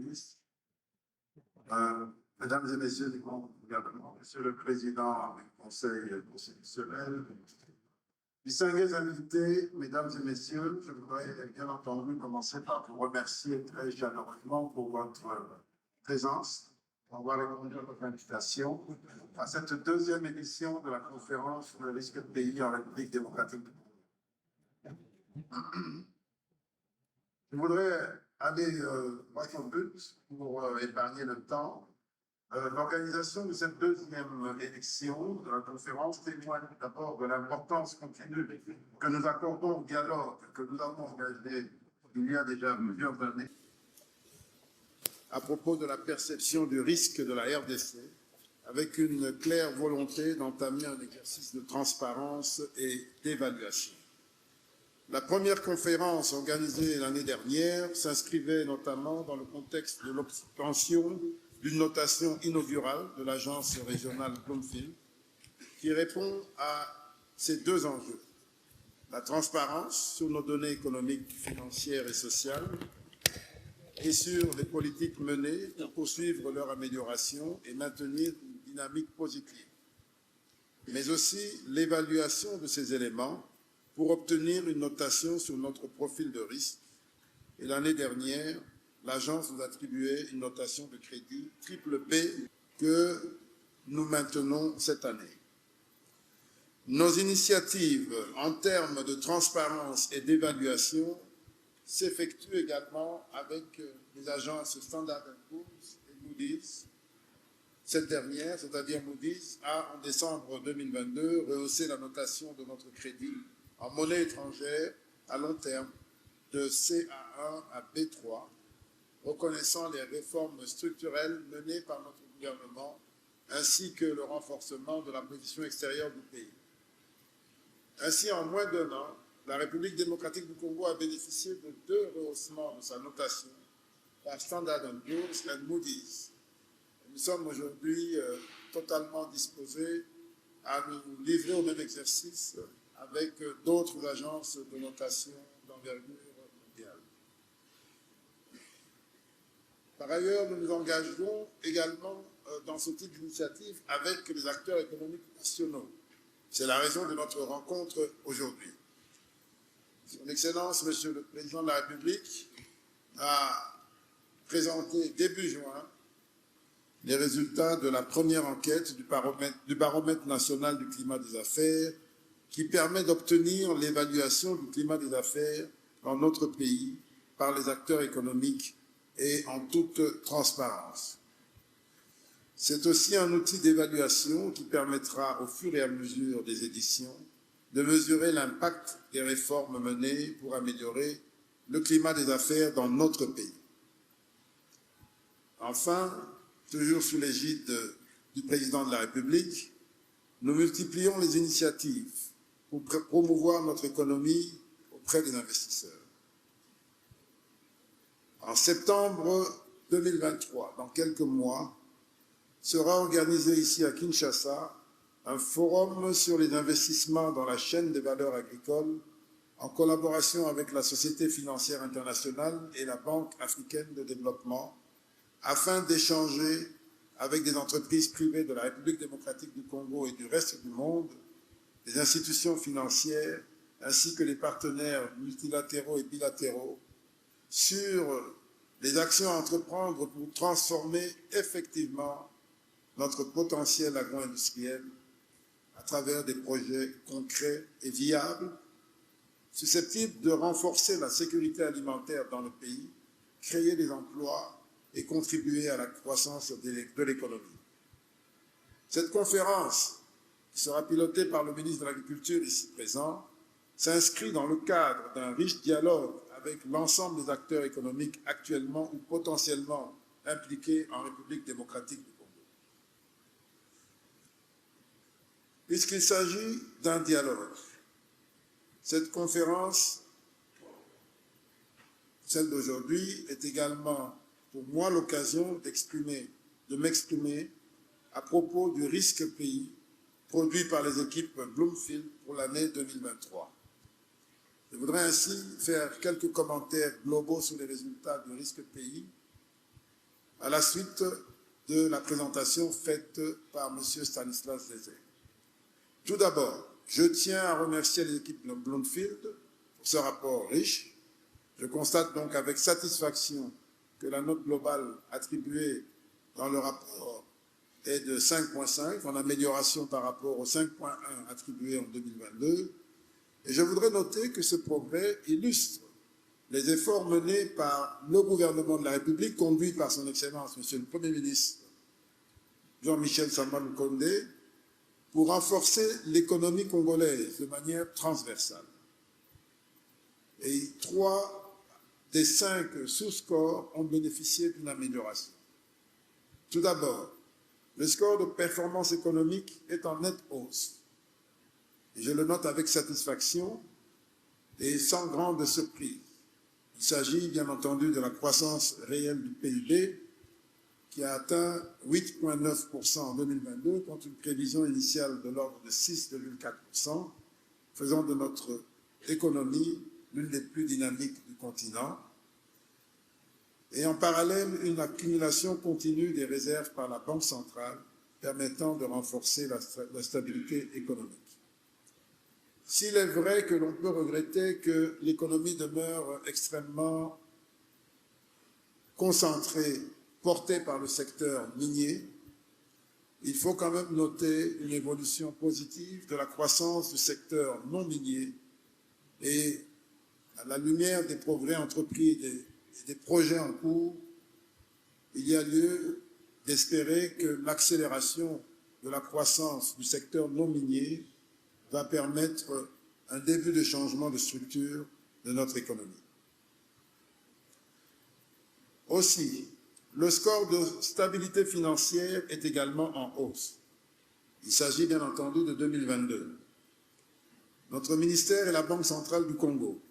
ministre, Mesdames et Messieurs du gouvernement, Monsieur le Président du Conseil constitutionnel, distingués invités, Mesdames et Messieurs, je voudrais bien entendu commencer par vous remercier très chaleureusement pour votre présence, pour avoir répondu à votre invitation à cette deuxième édition de la conférence sur le risque de pays en République démocratique du Congo. Je voudrais aller droit au but pour épargner le temps. L'organisation de cette deuxième édition de la conférence témoigne d'abord de l'importance continue que nous accordons au dialogue que nous avons engagé il y a déjà plusieurs années à propos de la perception du risque de la RDC, avec une claire volonté d'entamer un exercice de transparence et d'évaluation. La première conférence organisée l'année dernière s'inscrivait notamment dans le contexte de l'obtention d'une notation inaugurale de l'agence régionale Bloomfield qui répond à ces deux enjeux. La transparence sur nos données économiques, financières et sociales et sur les politiques menées pour poursuivre leur amélioration et maintenir une dynamique positive. Mais aussi l'évaluation de ces éléments pour obtenir une notation sur notre profil de risque. Et l'année dernière, l'agence nous attribuait une notation de crédit triple B que nous maintenons cette année. Nos initiatives en termes de transparence et d'évaluation s'effectuent également avec les agences Standard & Poor's et Moody's. Cette dernière, c'est-à-dire Moody's, a en décembre 2022 rehaussé la notation de notre crédit en monnaie étrangère à long terme de CA1 à B3, reconnaissant les réformes structurelles menées par notre gouvernement ainsi que le renforcement de la position extérieure du pays. Ainsi, en moins d'un an, la République démocratique du Congo a bénéficié de 2 rehaussements de sa notation par Standard & Poor's et Moody's. Nous sommes aujourd'hui totalement disposés à nous livrer au même exercice avec d'autres agences de notation d'envergure mondiale. Par ailleurs, nous nous engagerons également dans ce type d'initiative avec les acteurs économiques nationaux. C'est la raison de notre rencontre aujourd'hui. Son Excellence, Monsieur le Président de la République, a présenté début juin les résultats de la première enquête du baromètre national du climat des affaires qui permet d'obtenir l'évaluation du climat des affaires dans notre pays par les acteurs économiques et en toute transparence. C'est aussi un outil d'évaluation qui permettra au fur et à mesure des éditions de mesurer l'impact des réformes menées pour améliorer le climat des affaires dans notre pays. Enfin, toujours sous l'égide du Président de la République, nous multiplions les initiatives pour promouvoir notre économie auprès des investisseurs. En septembre 2023, dans quelques mois, sera organisé ici à Kinshasa un forum sur les investissements dans la chaîne des valeurs agricoles en collaboration avec la Société financière internationale et la Banque africaine de développement afin d'échanger avec des entreprises privées de la République démocratique du Congo et du reste du monde, des institutions financières ainsi que les partenaires multilatéraux et bilatéraux sur les actions à entreprendre pour transformer effectivement notre potentiel agro-industriel à travers des projets concrets et viables, susceptibles de renforcer la sécurité alimentaire dans le pays, créer des emplois et contribuer à la croissance de l'économie. Cette conférence, qui sera pilotée par le ministre de l'Agriculture ici présent, s'inscrit dans le cadre d'un riche dialogue avec l'ensemble des acteurs économiques actuellement ou potentiellement impliqués en République démocratique du Congo. Puisqu'il s'agit d'un dialogue, cette conférence, celle d'aujourd'hui, est également pour moi l'occasion de m'exprimer à propos du risque pays produit par les équipes Bloomfield pour l'année 2023. Je voudrais ainsi faire quelques commentaires globaux sur les résultats du risque pays à la suite de la présentation faite par M. Stanislas Lezay. Tout d'abord, je tiens à remercier les équipes de Bloomfield pour ce rapport riche. Je constate donc avec satisfaction que la note globale attribuée dans le rapport est de 5,5, en amélioration par rapport au 5,1 attribué en 2022. Et je voudrais noter que ce progrès illustre les efforts menés par le gouvernement de la République, conduit par son Excellence, Monsieur le Premier ministre Jean-Michel Sama Lukonde, pour renforcer l'économie congolaise de manière transversale. Et 3 des 5 sous-scores ont bénéficié d'une amélioration. Tout d'abord, le score de performance économique est en nette hausse. Et je le note avec satisfaction et sans grande surprise. Il s'agit bien entendu de la croissance réelle du PIB qui a atteint 8,9% en 2022 contre une prévision initiale de l'ordre de 6,4%, faisant de notre économie l'une des plus dynamiques du continent. Et en parallèle, une accumulation continue des réserves par la Banque centrale permettant de renforcer la stabilité économique. S'il est vrai que l'on peut regretter que l'économie demeure extrêmement concentrée, portée par le secteur minier, il faut quand même noter une évolution positive de la croissance du secteur non minier et à la lumière des progrès entrepris et des projets en cours, il y a lieu d'espérer que l'accélération de la croissance du secteur non minier va permettre un début de changement de structure de notre économie. Aussi, le score de stabilité financière est également en hausse. Il s'agit bien entendu de 2022. Notre ministère et la Banque centrale du Congo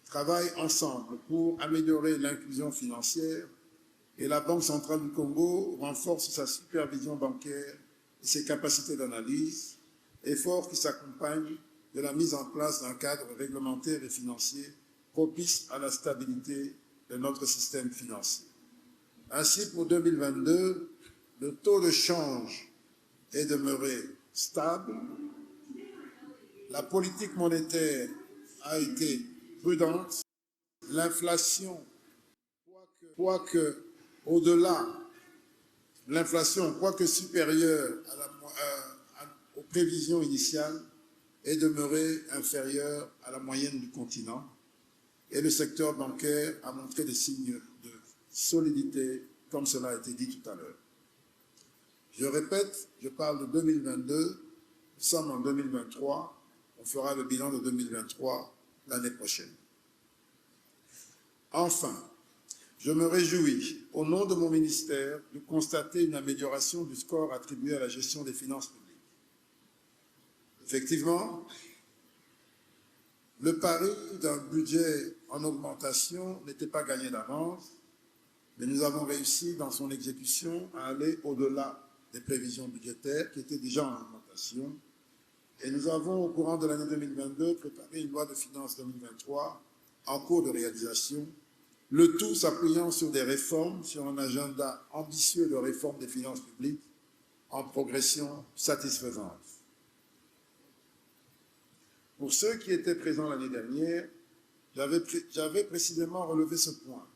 travaillent ensemble pour améliorer l'inclusion financière et la Banque centrale du Congo renforce sa supervision bancaire et ses capacités d'analyse, effort qui s'accompagne de la mise en place d'un cadre réglementaire et financier propice à la stabilité de notre système financier. Ainsi, pour 2022, le taux de change est demeuré stable, la politique monétaire a été prudente, l'inflation, quoique supérieure aux prévisions initiales, est demeurée inférieure à la moyenne du continent et le secteur bancaire a montré des signes de solidité, comme cela a été dit tout à l'heure. Je répète, je parle de 2022, nous sommes en 2023, on fera le bilan de 2023 l'année prochaine. Enfin, je me réjouis, au nom de mon ministère, de constater une amélioration du score attribué à la gestion des finances publiques. Effectivement, le pari d'un budget en augmentation n'était pas gagné d'avance, mais nous avons réussi dans son exécution à aller au-delà des prévisions budgétaires qui étaient déjà en augmentation. Et nous avons, au courant de l'année 2022, préparé une loi de finances 2023 en cours de réalisation, le tout s'appuyant sur des réformes, sur un agenda ambitieux de réforme des finances publiques en progression satisfaisante. Pour ceux qui étaient présents l'année dernière, j'avais précisément relevé ce point,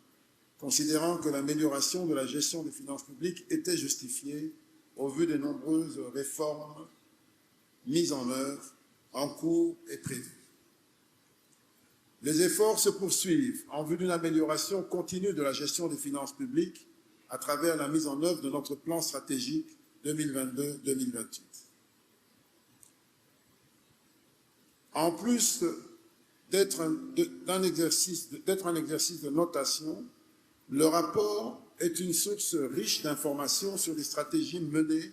considérant que l'amélioration de la gestion des finances publiques était justifiée au vu des nombreuses réformes mises en œuvre, en cours et prévues. Les efforts se poursuivent en vue d'une amélioration continue de la gestion des finances publiques à travers la mise en œuvre de notre plan stratégique 2022-2028. En plus d'être un exercice de notation, le rapport est une source riche d'informations sur les stratégies menées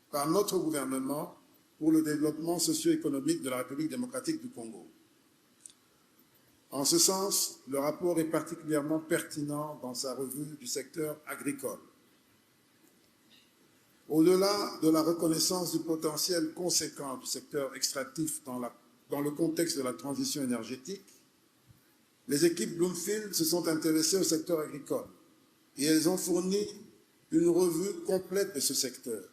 par notre gouvernement pour le développement socio-économique de la République démocratique du Congo. En ce sens, le rapport est particulièrement pertinent dans sa revue du secteur agricole. Au-delà de la reconnaissance du potentiel conséquent du secteur extractif dans le contexte de la transition énergétique, les équipes Bloomfield se sont intéressées au secteur agricole et elles ont fourni une revue complète de ce secteur,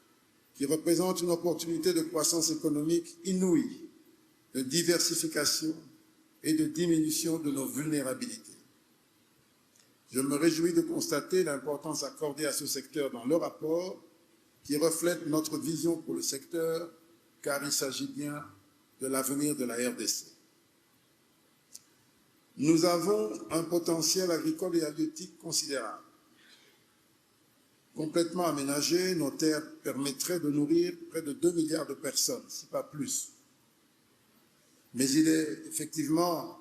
qui représente une opportunité de croissance économique inouïe, de diversification et de diminution de nos vulnérabilités. Je me réjouis de constater l'importance accordée à ce secteur dans le rapport, qui reflète notre vision pour le secteur, car il s'agit bien de l'avenir de la RDC. Nous avons un potentiel agricole et halieutique considérable. Complètement aménagées, nos terres permettraient de nourrir près de 2 milliards de personnes, si pas plus. Mais il est effectivement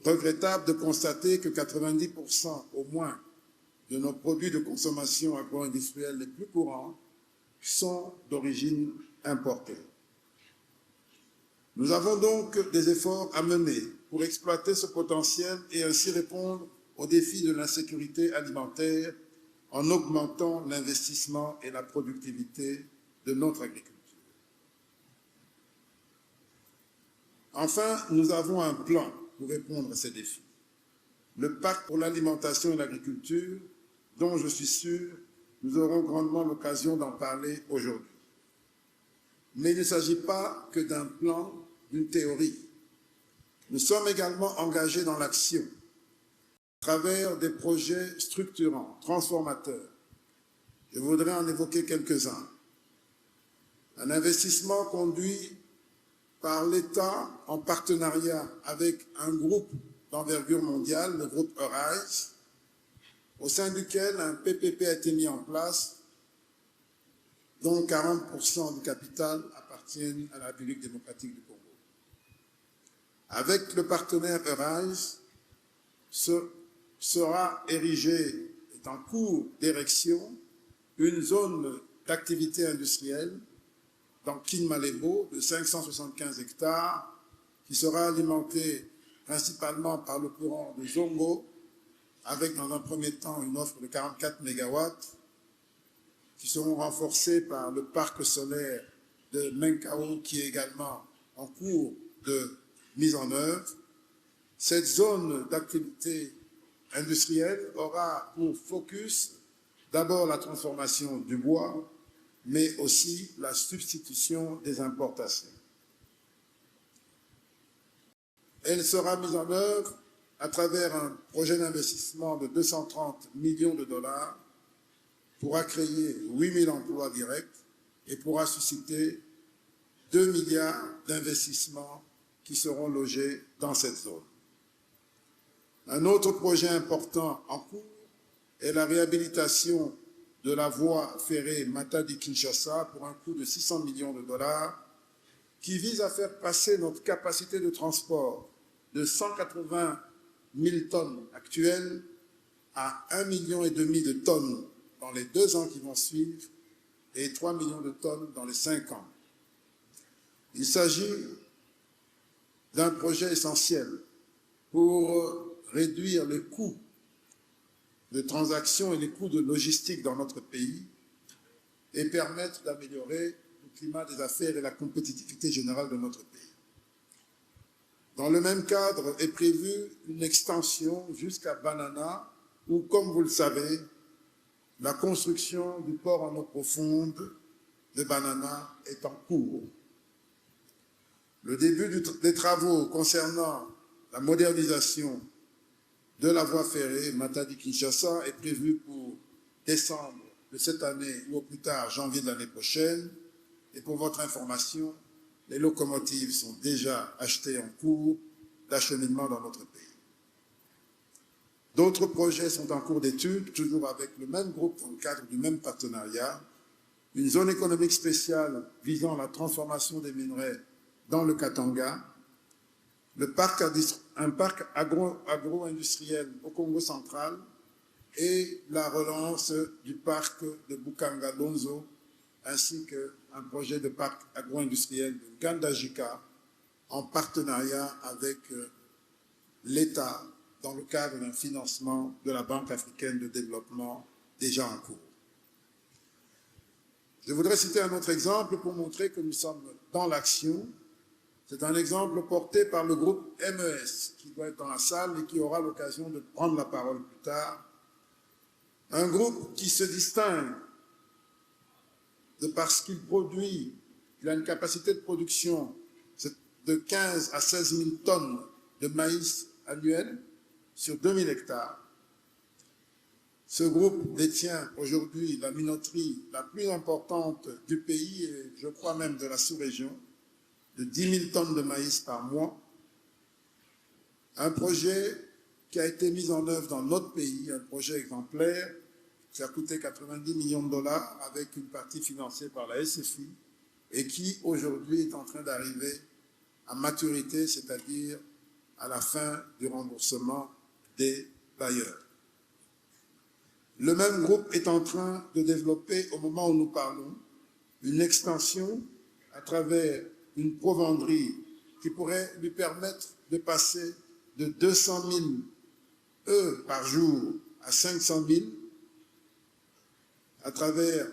regrettable de constater que 90% au moins de nos produits de consommation agro-industrielle les plus courants sont d'origine importée. Nous avons donc des efforts à mener pour exploiter ce potentiel et ainsi répondre aux défis de l'insécurité alimentaire en augmentant l'investissement et la productivité de notre agriculture. Enfin, nous avons un plan pour répondre à ces défis. Le pacte pour l'alimentation et l'agriculture, dont je suis sûr nous aurons grandement l'occasion d'en parler aujourd'hui. Mais il ne s'agit pas que d'un plan, d'une théorie. Nous sommes également engagés dans l'action, à travers des projets structurants, transformateurs. Je voudrais en évoquer quelques-uns. Un investissement conduit par l'État en partenariat avec un groupe d'envergure mondiale, le groupe Eurise, au sein duquel un PPP a été mis en place, dont 40% du capital appartiennent à la République démocratique du Congo. Avec le partenaire Eurise, sera érigée, est en cours d'érection, une zone d'activité industrielle dans Kinmalebo de 575 hectares qui sera alimentée principalement par le courant de Zongo, avec dans un premier temps une offre de 44 MW qui seront renforcés par le parc solaire de Menkao qui est également en cours de mise en œuvre. Cette zone d'activité industrielle aura pour focus d'abord la transformation du bois, mais aussi la substitution des importations. Elle sera mise en œuvre à travers un projet d'investissement de 230 millions de dollars pourra créer 8 000 emplois directs et pourra susciter 2 milliards d'investissements qui seront logés dans cette zone. Un autre projet important en cours est la réhabilitation de la voie ferrée Matadi-Kinshasa pour un coût de 600 millions de dollars qui vise à faire passer notre capacité de transport de 180 000 tonnes actuelles à 1,5 million de tonnes dans les 2 ans qui vont suivre et 3 millions de tonnes dans les 5 ans. Il s'agit d'un projet essentiel pour réduire les coûts de transactions et les coûts de logistique dans notre pays et permettre d'améliorer le climat des affaires et la compétitivité générale de notre pays. Dans le même cadre est prévue une extension jusqu'à Banana où, comme vous le savez, la construction du port en eau profonde de Banana est en cours. Le début des travaux concernant la modernisation de la voie ferrée Matadi-Kinshasa est prévu pour décembre de cette année ou au plus tard janvier de l'année prochaine. Et pour votre information, les locomotives sont déjà achetées en cours d'acheminement dans notre pays. D'autres projets sont en cours d'étude, toujours avec le même groupe dans le cadre du même partenariat. Une zone économique spéciale visant la transformation des minerais dans le Katanga, un parc agro-industriel au Congo central et la relance du parc de Bukanga-Lonzo, ainsi qu'un projet de parc agro-industriel de Gandajika en partenariat avec l'État dans le cadre d'un financement de la Banque africaine de développement déjà en cours. Je voudrais citer un autre exemple pour montrer que nous sommes dans l'action. C'est un exemple porté par le groupe MES qui doit être dans la salle et qui aura l'occasion de prendre la parole plus tard. Un groupe qui se distingue de parce qu'il produit, il a une capacité de production de 15 à 16 000 tonnes de maïs annuel sur 2000 hectares. Ce groupe détient aujourd'hui la minoterie la plus importante du pays et je crois même de la sous-région, de 10 000 tonnes de maïs par mois. Un projet qui a été mis en œuvre dans notre pays, un projet exemplaire qui a coûté 90 millions de dollars avec une partie financée par la SFI et qui aujourd'hui est en train d'arriver à maturité, c'est-à-dire à la fin du remboursement des bailleurs. Le même groupe est en train de développer, au moment où nous parlons, une extension à travers une provenderie qui pourrait lui permettre de passer de 200 000 œufs par jour à 500 000 à travers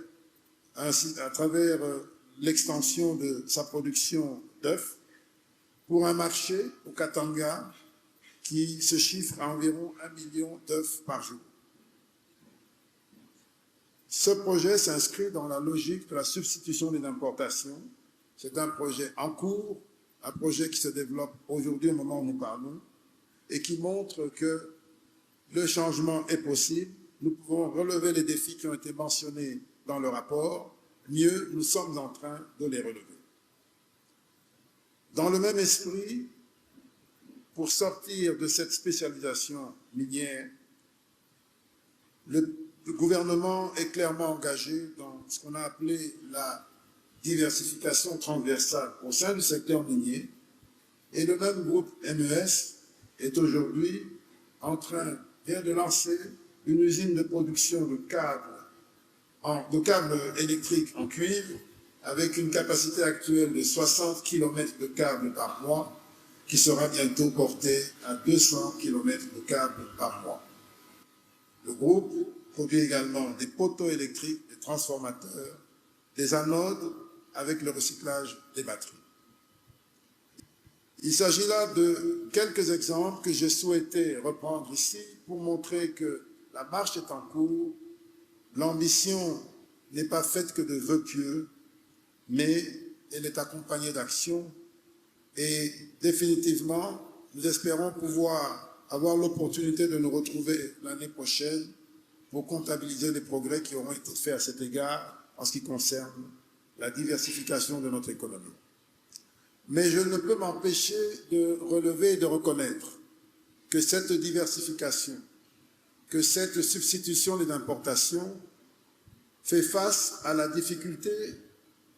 l'extension de sa production d'œufs pour un marché au Katanga qui se chiffre à environ 1 million d'œufs par jour. Ce projet s'inscrit dans la logique de la substitution des importations. C'est un projet en cours, un projet qui se développe aujourd'hui au moment où nous parlons et qui montre que le changement est possible. Nous pouvons relever les défis qui ont été mentionnés dans le rapport. Mieux, nous sommes en train de les relever. Dans le même esprit, pour sortir de cette spécialisation minière, le gouvernement est clairement engagé dans ce qu'on a appelé la diversification transversale au sein du secteur minier. Et le même groupe MES est aujourd'hui vient de lancer une usine de production de câbles électriques en cuivre avec une capacité actuelle de 60 km de câbles par mois qui sera bientôt portée à 200 km de câbles par mois. Le groupe produit également des poteaux électriques, des transformateurs, des anodes avec le recyclage des batteries. Il s'agit là de quelques exemples que j'ai souhaité reprendre ici pour montrer que la marche est en cours, l'ambition n'est pas faite que de vœux pieux, mais elle est accompagnée d'actions et définitivement, nous espérons pouvoir avoir l'opportunité de nous retrouver l'année prochaine pour comptabiliser les progrès qui auront été faits à cet égard en ce qui concerne la diversification de notre économie. Mais je ne peux m'empêcher de relever et de reconnaître que cette diversification, que cette substitution des importations fait face à la difficulté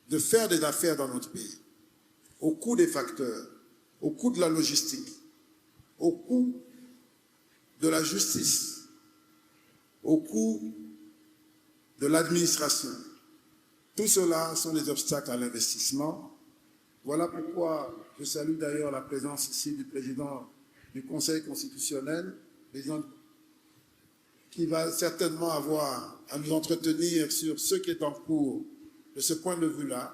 de faire des affaires dans notre pays, au coût des facteurs, au coût de la logistique, au coût de la justice, au coût de l'administration. Tout cela sont des obstacles à l'investissement. Voilà pourquoi je salue d'ailleurs la présence ici du président du Conseil constitutionnel, qui va certainement avoir à nous entretenir sur ce qui est en cours de ce point de vue-là,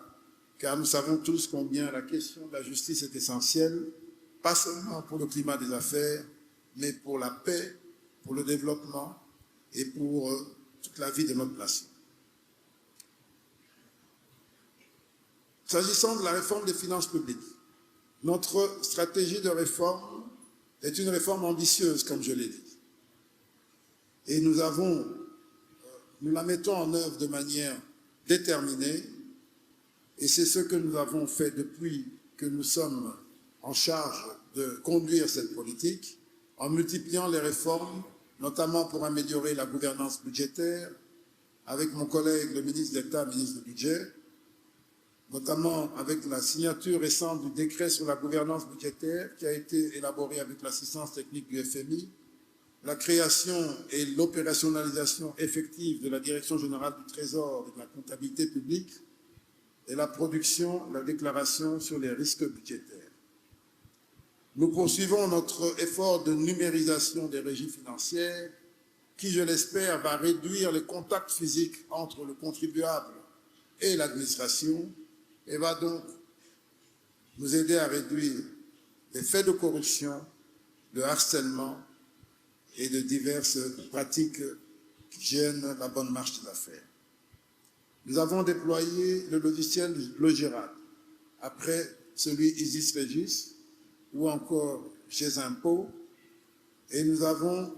car nous savons tous combien la question de la justice est essentielle, pas seulement pour le climat des affaires, mais pour la paix, pour le développement et pour toute la vie de notre nation. S'agissant de la réforme des finances publiques, notre stratégie de réforme est une réforme ambitieuse, comme je l'ai dit. Et nous la mettons en œuvre de manière déterminée, et c'est ce que nous avons fait depuis que nous sommes en charge de conduire cette politique, en multipliant les réformes, notamment pour améliorer la gouvernance budgétaire, avec mon collègue le ministre d'État, ministre du Budget, notamment avec la signature récente du décret sur la gouvernance budgétaire qui a été élaboré avec l'assistance technique du FMI, la création et l'opérationnalisation effective de la Direction générale du Trésor et de la comptabilité publique et la production de la déclaration sur les risques budgétaires. Nous poursuivons notre effort de numérisation des régies financières qui, je l'espère, va réduire les contacts physiques entre le contribuable et l'administration et va donc nous aider à réduire les faits de corruption, de harcèlement et de diverses pratiques qui gênent la bonne marche des affaires. Nous avons déployé le logiciel Logirad, après celui Isis Regis ou encore Chez Impôts, et nous avons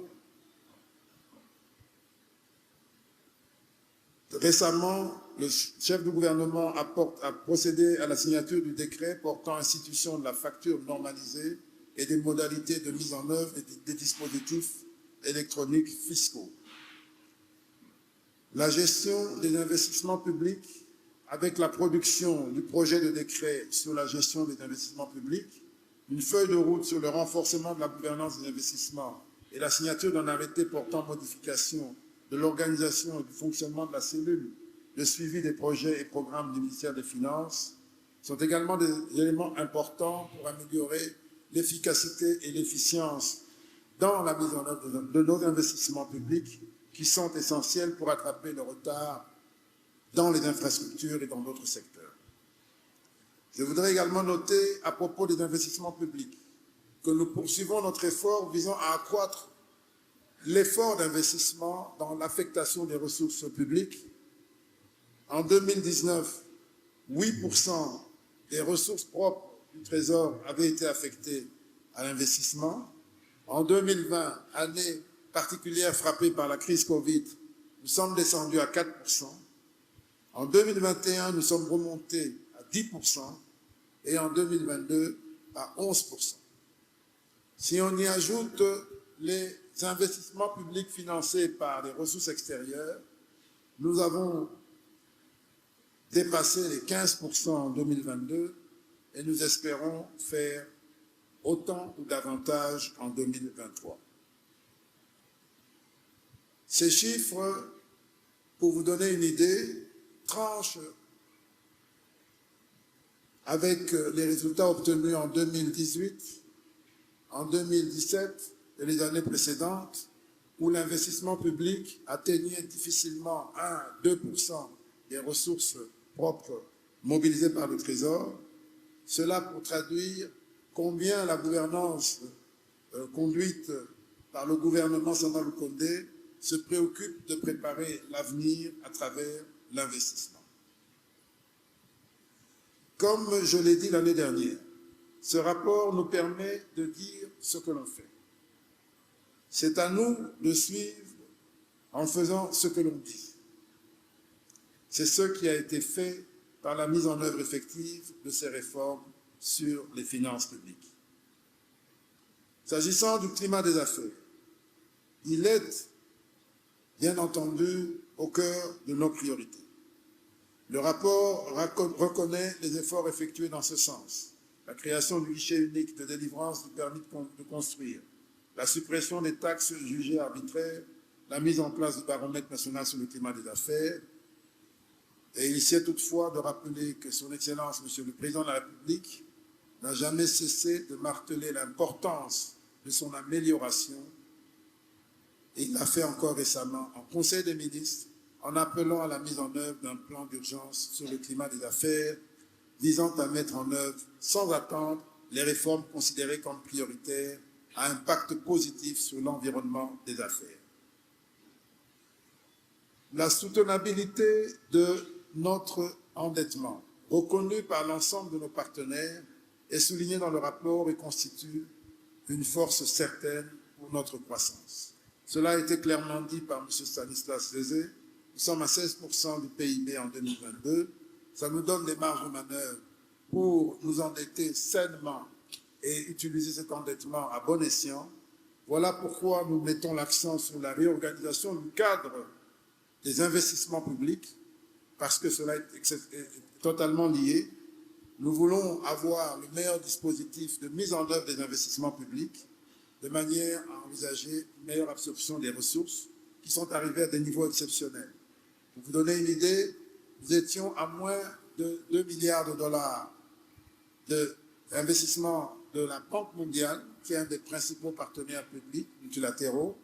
récemment, le chef du gouvernement a procédé à la signature du décret portant institution de la facture normalisée et des modalités de mise en œuvre des dispositifs électroniques fiscaux. La gestion des investissements publics, avec la production du projet de décret sur la gestion des investissements publics, une feuille de route sur le renforcement de la gouvernance des investissements et la signature d'un arrêté portant modification de l'organisation et du fonctionnement de la cellule de suivi des projets et programmes du ministère des Finances sont également des éléments importants pour améliorer l'efficacité et l'efficience dans la mise en œuvre de nos investissements publics qui sont essentiels pour attraper le retard dans les infrastructures et dans d'autres secteurs. Je voudrais également noter, à propos des investissements publics, que nous poursuivons notre effort visant à accroître l'effort d'investissement dans l'affectation des ressources publiques. En 2019, 8% des ressources propres du Trésor avaient été affectées à l'investissement. En 2020, année particulière frappée par la crise Covid, nous sommes descendus à 4%. En 2021, nous sommes remontés à 10% et en 2022 à 11%. Si on y ajoute les investissements publics financés par les ressources extérieures, nous avons dépassé les 15% en 2022 et nous espérons faire autant ou davantage en 2023. Ces chiffres, pour vous donner une idée, tranchent avec les résultats obtenus en 2018, en 2017 et les années précédentes, où l'investissement public atteignait difficilement 1 à 2% des ressources propres mobilisées par le Trésor. Cela pour traduire combien la gouvernance conduite par le gouvernement Sama Lukonde se préoccupe de préparer l'avenir à travers l'investissement. Comme je l'ai dit l'année dernière, ce rapport nous permet de dire ce que l'on fait. C'est à nous de suivre en faisant ce que l'on dit. C'est ce qui a été fait par la mise en œuvre effective de ces réformes sur les finances publiques. S'agissant du climat des affaires, il est bien entendu au cœur de nos priorités. Le rapport reconnaît les efforts effectués dans ce sens. La création du guichet unique de délivrance du permis de construire, la suppression des taxes jugées arbitraires, la mise en place du baromètre national sur le climat des affaires. Et il s'est toutefois de rappeler que son Excellence, Monsieur le Président de la République, n'a jamais cessé de marteler l'importance de son amélioration. Et il l'a fait encore récemment en Conseil des ministres, en appelant à la mise en œuvre d'un plan d'urgence sur le climat des affaires, visant à mettre en œuvre, sans attendre, les réformes considérées comme prioritaires à impact positif sur l'environnement des affaires. La soutenabilité de notre endettement, reconnue par l'ensemble de nos partenaires, est soulignée dans le rapport et constitue une force certaine pour notre croissance. Cela a été clairement dit par M. Stanislas Lezé. Nous sommes à 16% du PIB en 2022. Ça nous donne des marges de manœuvre pour nous endetter sainement et utiliser cet endettement à bon escient. Voilà pourquoi nous mettons l'accent sur la réorganisation du cadre des investissements publics, parce que cela est totalement lié. Nous voulons avoir le meilleur dispositif de mise en œuvre des investissements publics, de manière à envisager une meilleure absorption des ressources qui sont arrivées à des niveaux exceptionnels. Pour vous donner une idée, nous étions à moins de 2 milliards de dollars d'investissement de la Banque mondiale, qui est un des principaux partenaires publics multilatéraux.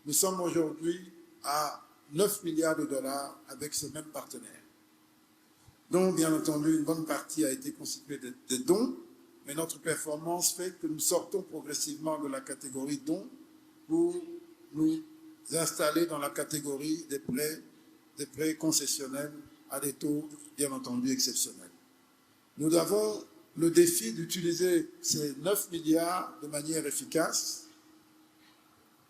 Nous sommes aujourd'hui à 9 milliards de dollars avec ce même partenaire. Donc, bien entendu, une bonne partie a été constituée de dons, mais notre performance fait que nous sortons progressivement de la catégorie dons pour nous installés dans la catégorie des prêts concessionnels à des taux, bien entendu, exceptionnels. Nous avons le défi d'utiliser ces 9 milliards de manière efficace,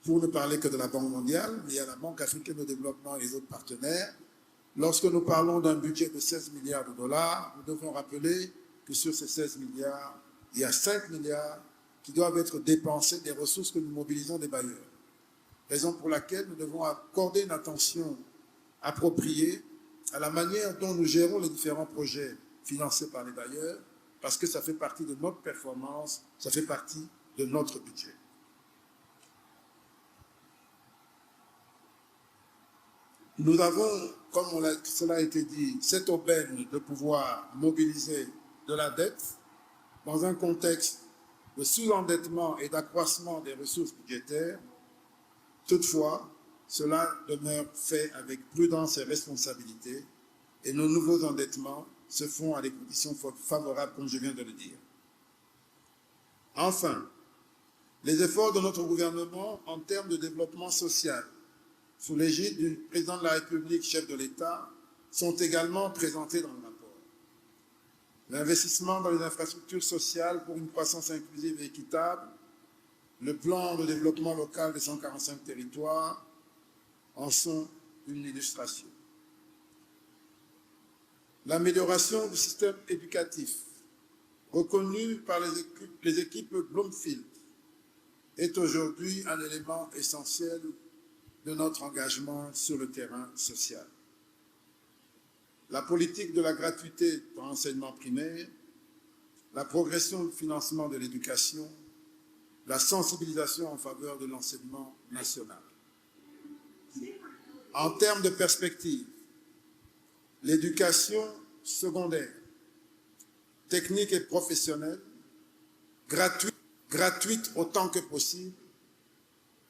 pour ne parler que de la Banque mondiale, mais il y a la Banque africaine de développement et les autres partenaires. Lorsque nous parlons d'un budget de 16 milliards de dollars, nous devons rappeler que sur ces 16 milliards, il y a 5 milliards qui doivent être dépensés des ressources que nous mobilisons des bailleurs. Raison pour laquelle nous devons accorder une attention appropriée à la manière dont nous gérons les différents projets financés par les bailleurs, parce que ça fait partie de notre performance, ça fait partie de notre budget. Nous avons, comme cela a été dit, cette aubaine de pouvoir mobiliser de la dette dans un contexte de sous-endettement et d'accroissement des ressources budgétaires. Toutefois, cela demeure fait avec prudence et responsabilité et nos nouveaux endettements se font à des conditions favorables, comme je viens de le dire. Enfin, les efforts de notre gouvernement en termes de développement social, sous l'égide du président de la République, chef de l'État, sont également présentés dans le rapport. L'investissement dans les infrastructures sociales pour une croissance inclusive et équitable, le plan de développement local des 145 territoires en sont une illustration. L'amélioration du système éducatif, reconnu par les équipes Bloomfield, est aujourd'hui un élément essentiel de notre engagement sur le terrain social. La politique de la gratuité dans l'enseignement primaire, la progression du financement de l'éducation, la sensibilisation en faveur de l'enseignement national. En termes de perspective, l'éducation secondaire, technique et professionnelle, gratuite autant que possible,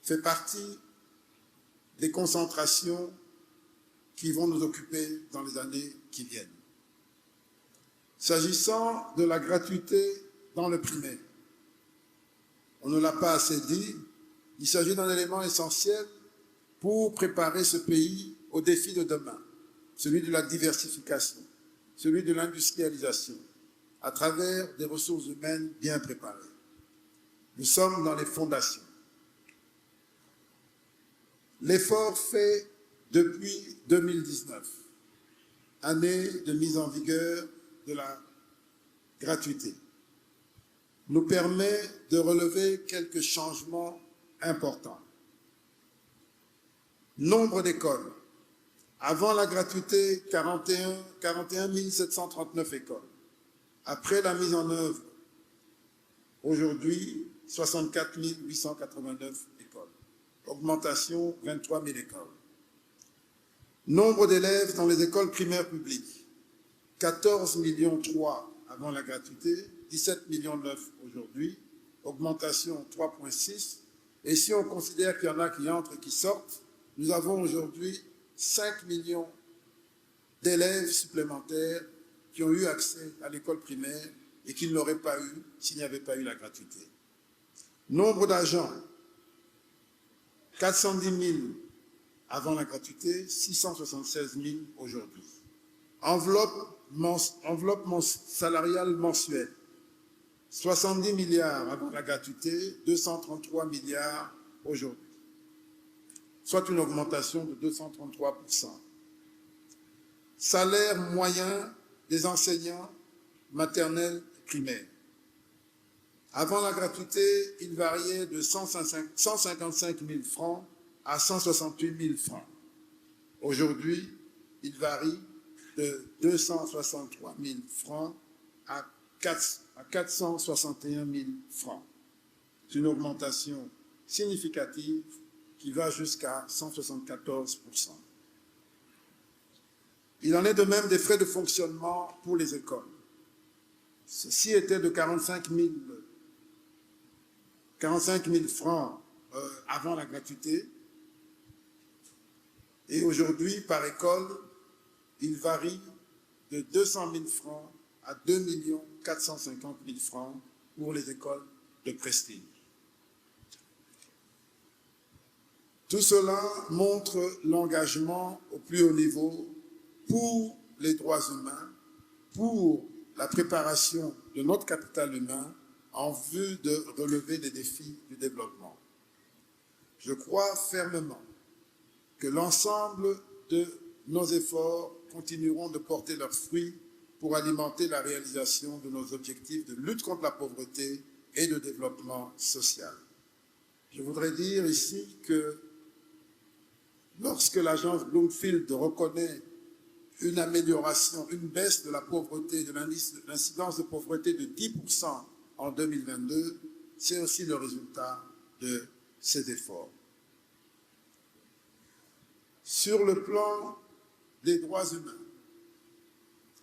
fait partie des concentrations qui vont nous occuper dans les années qui viennent. S'agissant de la gratuité dans le primaire, on ne l'a pas assez dit, il s'agit d'un élément essentiel pour préparer ce pays au défi de demain, celui de la diversification, celui de l'industrialisation, à travers des ressources humaines bien préparées. Nous sommes dans les fondations. L'effort fait depuis 2019, année de mise en vigueur de la gratuité, nous permet de relever quelques changements importants. Nombre d'écoles. Avant la gratuité, 41 739 écoles. Après la mise en œuvre, aujourd'hui, 64 889 écoles. Augmentation, 23 000 écoles. Nombre d'élèves dans les écoles primaires publiques, 14,3 millions avant la gratuité, 17,9 millions aujourd'hui, augmentation 3,6. Et si on considère qu'il y en a qui entrent et qui sortent, nous avons aujourd'hui 5 millions d'élèves supplémentaires qui ont eu accès à l'école primaire et qui ne l'auraient pas eu s'il n'y avait pas eu la gratuité. Nombre d'agents, 410 000 avant la gratuité, 676 000 aujourd'hui. Enveloppe salariale mensuelle, 70 milliards avant la gratuité, 233 milliards aujourd'hui, soit une augmentation de 233%. Salaire moyen des enseignants maternels et primaires. Avant la gratuité, il variait de 155 000 francs à 168 000 francs. Aujourd'hui, il varie de 263 000 francs à 461 000 francs. C'est une augmentation significative qui va jusqu'à 174%. Il en est de même des frais de fonctionnement pour les écoles. Ceci était de 45 000 francs avant la gratuité. Et aujourd'hui, par école, il varie de 200 000 francs à 2 450 000 francs pour les écoles de prestige. Tout cela montre l'engagement au plus haut niveau pour les droits humains, pour la préparation de notre capital humain en vue de relever les défis du développement. Je crois fermement que l'ensemble de nos efforts continueront de porter leurs fruits pour alimenter la réalisation de nos objectifs de lutte contre la pauvreté et de développement social. Je voudrais dire ici que lorsque l'agence Bloomfield reconnaît une amélioration, une baisse de la pauvreté, de l'incidence de pauvreté de 10% en 2022, c'est aussi le résultat de ces efforts. Sur le plan des droits humains,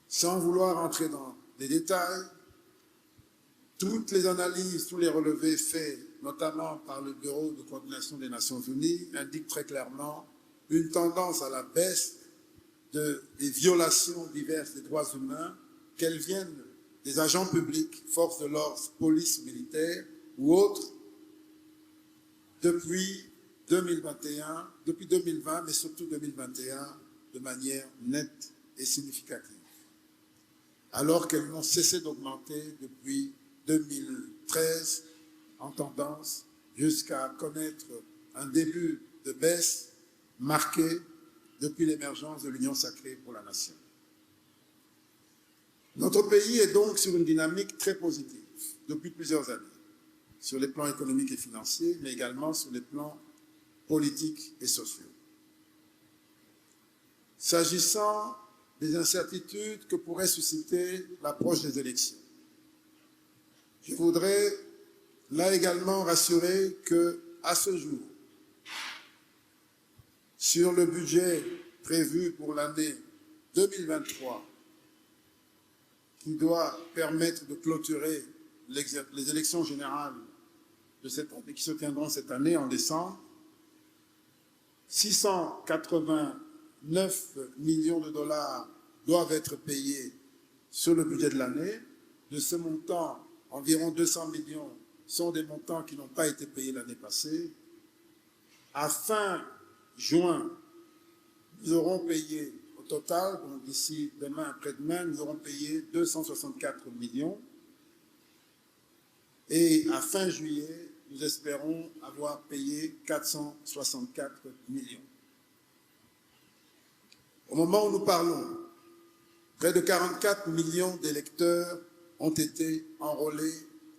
sans vouloir entrer dans les détails, toutes les analyses, tous les relevés faits, notamment par le Bureau de coordination des Nations Unies, indiquent très clairement une tendance à la baisse des violations diverses des droits humains, qu'elles viennent des agents publics, forces de l'ordre, police militaire ou autres, depuis 2021, depuis 2020, mais surtout 2021, de manière nette et significative. Alors qu'elles n'ont cessé d'augmenter depuis 2013 en tendance jusqu'à connaître un début de baisse marqué depuis l'émergence de l'Union sacrée pour la nation. Notre pays est donc sur une dynamique très positive depuis plusieurs années, sur les plans économiques et financiers, mais également sur les plans politiques et sociaux. S'agissant des incertitudes que pourrait susciter l'approche des élections, je voudrais là également rassurer qu'à ce jour, sur le budget prévu pour l'année 2023, qui doit permettre de clôturer les élections générales de cette année, qui se tiendront cette année en décembre, 689 millions de dollars doivent être payés sur le budget de l'année. De ce montant, environ 200 millions sont des montants qui n'ont pas été payés l'année passée. À fin juin, nous aurons payé au total, donc d'ici demain, après-demain, nous aurons payé 264 millions. Et à fin juillet, nous espérons avoir payé 464 millions. Au moment où nous parlons, près de 44 millions d'électeurs ont été enrôlés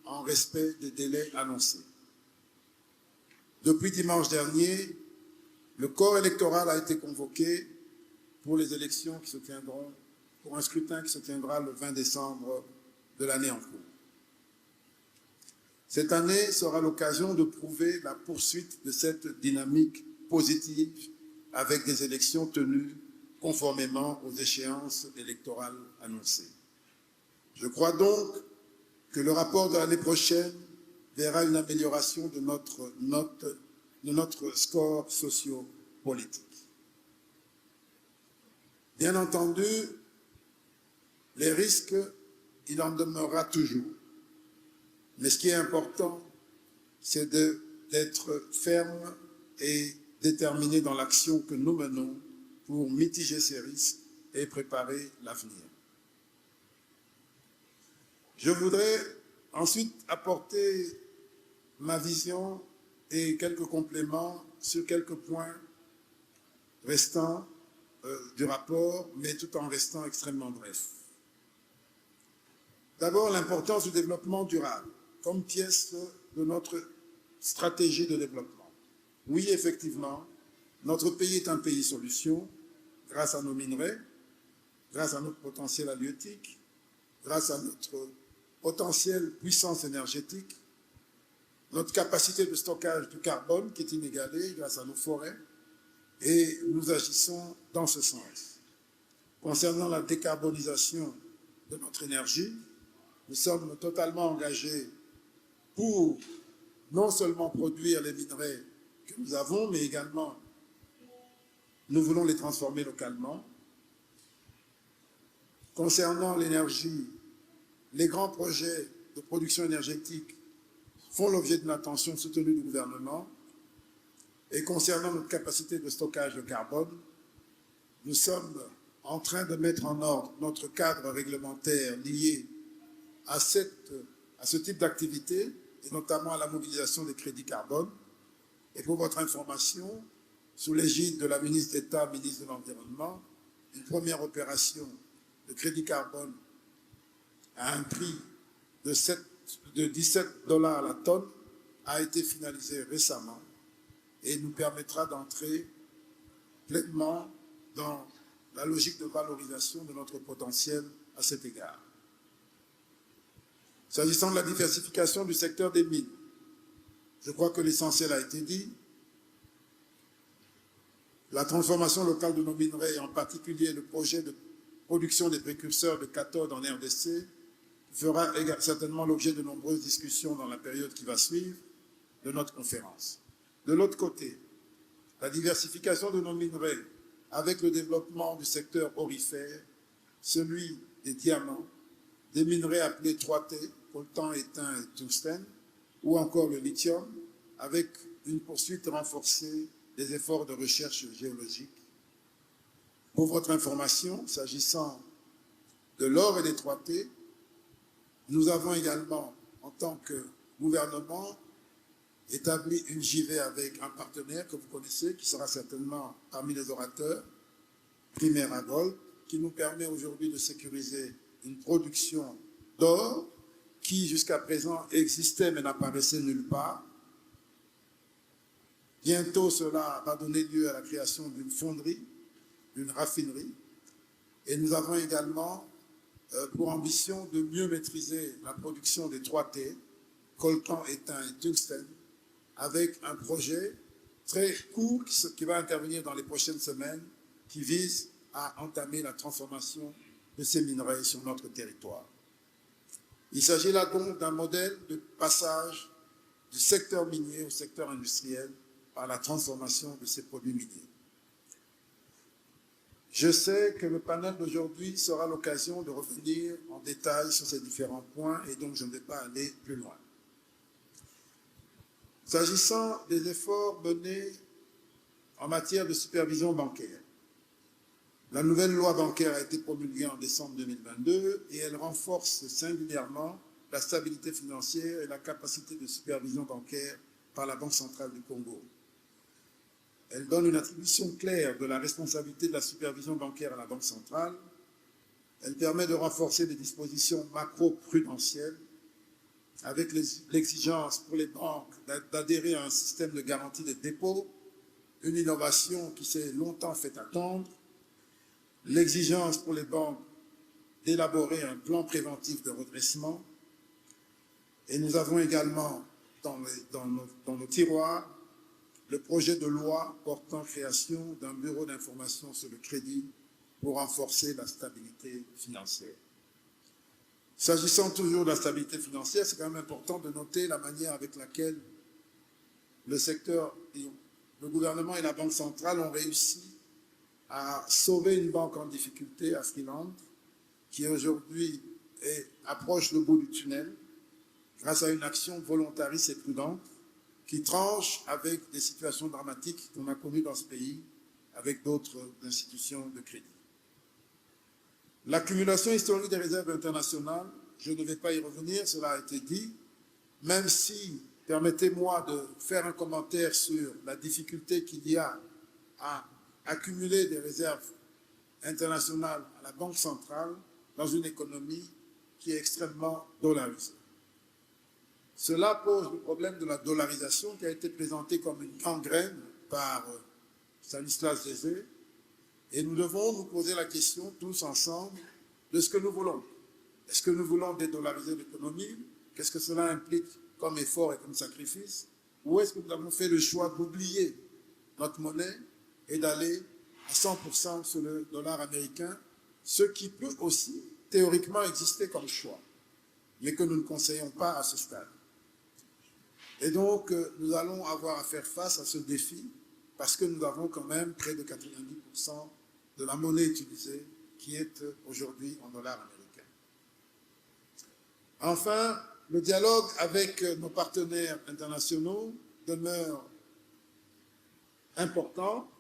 en respect des délais annoncés. Depuis dimanche dernier, le corps électoral a été convoqué pour les élections qui se tiendront, pour un scrutin qui se tiendra le 20 décembre de l'année en cours. Cette année sera l'occasion de prouver la poursuite de cette dynamique positive avec des élections tenues conformément aux échéances électorales annoncées. Je crois donc que le rapport de l'année prochaine verra une amélioration de notre score socio-politique. Bien entendu, les risques, il en demeurera toujours. Mais ce qui est important, c'est d'être ferme et déterminé dans l'action que nous menons pour mitiger ces risques et préparer l'avenir. Je voudrais ensuite apporter ma vision et quelques compléments sur quelques points restants du rapport, mais tout en restant extrêmement bref. D'abord, l'importance du développement durable comme pièce de notre stratégie de développement. Oui, effectivement, notre pays est un pays solution grâce à nos minerais, grâce à notre potentiel halieutique, grâce à notre potentielle puissance énergétique, notre capacité de stockage du carbone qui est inégalée grâce à nos forêts, et nous agissons dans ce sens. Concernant la décarbonisation de notre énergie, nous sommes totalement engagés pour non seulement produire les minerais que nous avons, mais également nous voulons les transformer localement. Concernant l'énergie, les grands projets de production énergétique font l'objet d'une attention soutenue du gouvernement. Et concernant notre capacité de stockage de carbone, nous sommes en train de mettre en ordre notre cadre réglementaire lié à ce type d'activité, et notamment à la mobilisation des crédits carbone. Et pour votre information, sous l'égide de la ministre d'État, ministre de l'Environnement, une première opération de crédit carbone à un prix de 17 $ la tonne a été finalisée récemment et nous permettra d'entrer pleinement dans la logique de valorisation de notre potentiel à cet égard. S'agissant de la diversification du secteur des mines, je crois que l'essentiel a été dit. La transformation locale de nos minerais, en particulier le projet de production des précurseurs de cathode en RDC, fera certainement l'objet de nombreuses discussions dans la période qui va suivre de notre conférence. De l'autre côté, la diversification de nos minerais avec le développement du secteur aurifère, celui des diamants, des minerais appelés 3T, coltan, étain et tungstène, ou encore le lithium, avec une poursuite renforcée des efforts de recherche géologique. Pour votre information, s'agissant de l'or et des 3T, nous avons également, en tant que gouvernement, établi une JV avec un partenaire que vous connaissez, qui sera certainement parmi les orateurs, Primera Gold, qui nous permet aujourd'hui de sécuriser une production d'or qui jusqu'à présent existait mais n'apparaissait nulle part. Bientôt, cela va donner lieu à la création d'une fonderie, d'une raffinerie. Et nous avons également pour ambition de mieux maîtriser la production des 3T, coltan, étain et tungstène, avec un projet très court qui va intervenir dans les prochaines semaines, qui vise à entamer la transformation de ces minerais sur notre territoire. Il s'agit là donc d'un modèle de passage du secteur minier au secteur industriel par la transformation de ces produits miniers. Je sais que le panel d'aujourd'hui sera l'occasion de revenir en détail sur ces différents points et donc je ne vais pas aller plus loin. S'agissant des efforts menés en matière de supervision bancaire, la nouvelle loi bancaire a été promulguée en décembre 2022 et elle renforce singulièrement la stabilité financière et la capacité de supervision bancaire par la Banque centrale du Congo. Elle donne une attribution claire de la responsabilité de la supervision bancaire à la Banque centrale. Elle permet de renforcer des dispositions macro-prudentielles avec l'exigence pour les banques d'adhérer à un système de garantie des dépôts, une innovation qui s'est longtemps fait attendre, l'exigence pour les banques d'élaborer un plan préventif de redressement. Et nous avons également dans nos tiroirs le projet de loi portant création d'un bureau d'information sur le crédit pour renforcer la stabilité financière. S'agissant toujours de la stabilité financière, c'est quand même important de noter la manière avec laquelle le secteur, le gouvernement et la Banque centrale ont réussi à sauver une banque en difficulté à Freeland, qui aujourd'hui approche le bout du tunnel, grâce à une action volontariste et prudente, qui tranche avec des situations dramatiques qu'on a connues dans ce pays avec d'autres institutions de crédit. L'accumulation historique des réserves internationales, je ne vais pas y revenir, cela a été dit, même si, permettez-moi de faire un commentaire sur la difficulté qu'il y a à accumuler des réserves internationales à la Banque centrale dans une économie qui est extrêmement dollarisée. Cela pose le problème de la dollarisation qui a été présenté comme une gangrène par Stanislas Dézé. Et nous devons nous poser la question tous ensemble de ce que nous voulons. Est-ce que nous voulons dédollariser l'économie? Qu'est-ce que cela implique comme effort et comme sacrifice? Ou est-ce que nous avons fait le choix d'oublier notre monnaie et d'aller à 100% sur le dollar américain, ce qui peut aussi théoriquement exister comme choix, mais que nous ne conseillons pas à ce stade. Et donc, nous allons avoir à faire face à ce défi parce que nous avons quand même près de 90% de la monnaie utilisée qui est aujourd'hui en dollars américains. Enfin, le dialogue avec nos partenaires internationaux demeure important.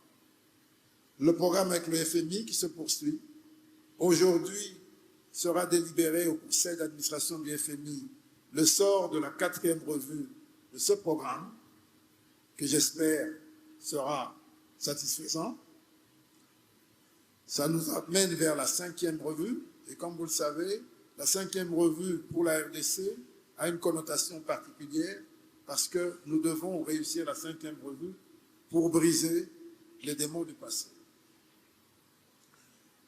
Le programme avec le FMI qui se poursuit. Aujourd'hui sera délibéré au conseil d'administration du FMI le sort de la 4e revue de ce programme, que j'espère sera satisfaisant. Ça nous amène vers la 5e revue, et comme vous le savez, la 5e revue pour la RDC a une connotation particulière parce que nous devons réussir la 5e revue pour briser les démons du passé.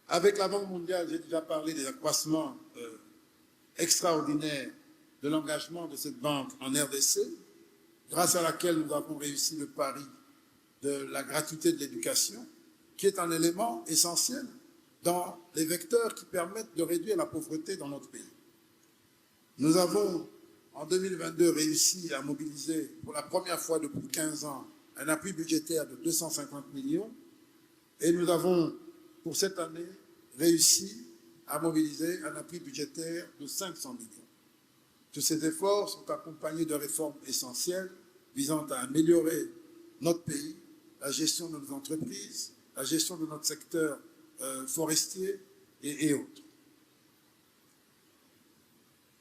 Avec la Banque mondiale, j'ai déjà parlé des accroissements extraordinaires de l'engagement de cette banque en RDC, grâce à laquelle nous avons réussi le pari de la gratuité de l'éducation, qui est un élément essentiel dans les vecteurs qui permettent de réduire la pauvreté dans notre pays. Nous avons, en 2022, réussi à mobiliser pour la première fois depuis 15 ans un appui budgétaire de 250 millions et nous avons, pour cette année, réussi à mobiliser un appui budgétaire de 500 millions. Tous ces efforts sont accompagnés de réformes essentielles visant à améliorer notre pays, la gestion de nos entreprises, la gestion de notre secteur forestier et autres.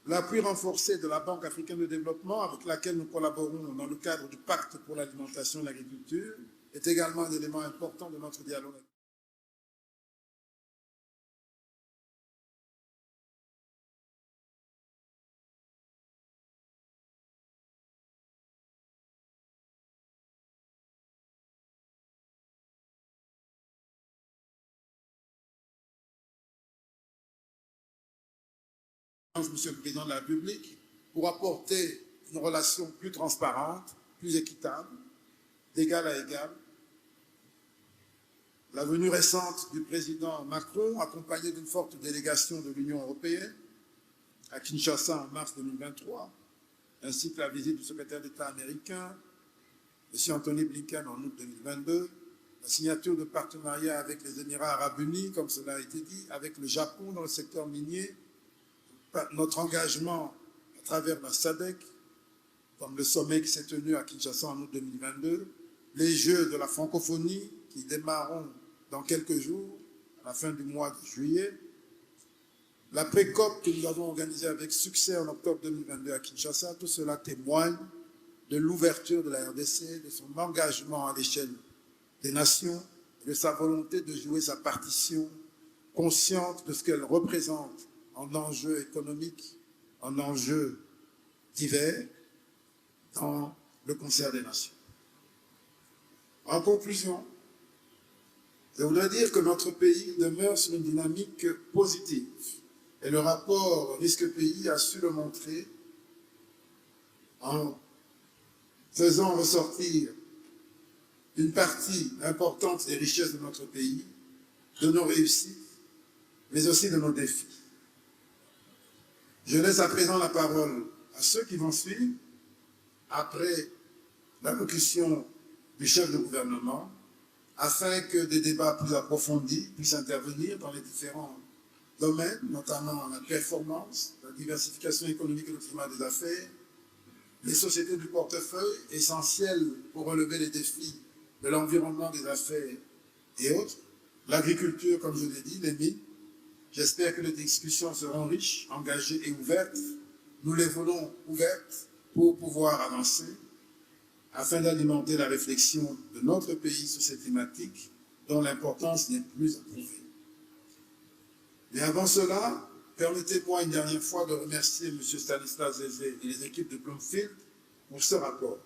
L'appui renforcé de la Banque africaine de développement, avec laquelle nous collaborons dans le cadre du pacte pour l'alimentation et l'agriculture, est également un élément important de notre dialogue. Monsieur le Président de la République, pour apporter une relation plus transparente, plus équitable, d'égal à égal. La venue récente du président Macron, accompagnée d'une forte délégation de l'Union européenne, à Kinshasa en mars 2023, ainsi que la visite du secrétaire d'État américain, M. Anthony Blinken en août 2022, la signature de partenariats avec les Émirats arabes unis, comme cela a été dit, avec le Japon dans le secteur minier, notre engagement à travers la SADC, comme le sommet qui s'est tenu à Kinshasa en août 2022, les Jeux de la francophonie qui démarreront dans quelques jours, à la fin du mois de juillet, la pré-COP que nous avons organisée avec succès en octobre 2022 à Kinshasa, tout cela témoigne de l'ouverture de la RDC, de son engagement à l'échelle des nations, de sa volonté de jouer sa partition, consciente de ce qu'elle représente en enjeux économiques, en enjeux divers, dans le concert des nations. En conclusion, je voudrais dire que notre pays demeure sur une dynamique positive et le rapport risque-pays a su le montrer en faisant ressortir une partie importante des richesses de notre pays, de nos réussites, mais aussi de nos défis. Je laisse à présent la parole à ceux qui vont suivre après l'allocution du chef de gouvernement, afin que des débats plus approfondis puissent intervenir dans les différents domaines, notamment la performance, la diversification économique et le climat des affaires, les sociétés du portefeuille, essentielles pour relever les défis de l'environnement des affaires et autres, l'agriculture, comme je l'ai dit, les mines. J'espère que les discussions seront riches, engagées et ouvertes. Nous les voulons ouvertes pour pouvoir avancer, afin d'alimenter la réflexion de notre pays sur ces thématiques dont l'importance n'est plus à prouver. Mais avant cela, permettez-moi une dernière fois de remercier M. Stanislas Zézé et les équipes de Bloomfield pour ce rapport.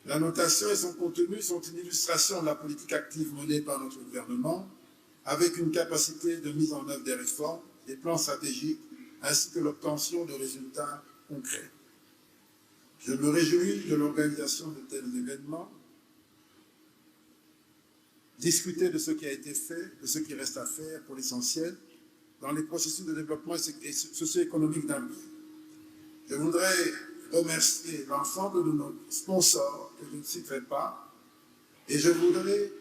La notation et son contenu sont une illustration de la politique active menée par notre gouvernement, avec une capacité de mise en œuvre des réformes, des plans stratégiques, ainsi que l'obtention de résultats concrets. Je me réjouis de l'organisation de tels événements, discuter de ce qui a été fait, de ce qui reste à faire pour l'essentiel, dans les processus de développement socio-économique d'un pays. Je voudrais remercier l'ensemble de nos sponsors, que je ne citerai pas, et je voudrais,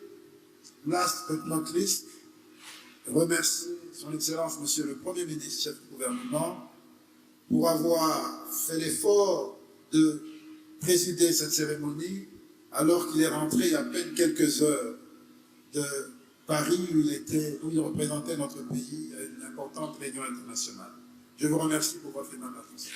last but not least, remercier son Excellence, Monsieur le Premier ministre, chef du gouvernement, pour avoir fait l'effort de présider cette cérémonie alors qu'il est rentré il y a à peine quelques heures de Paris où il représentait notre pays à une importante réunion internationale. Je vous remercie pour votre aimable attention.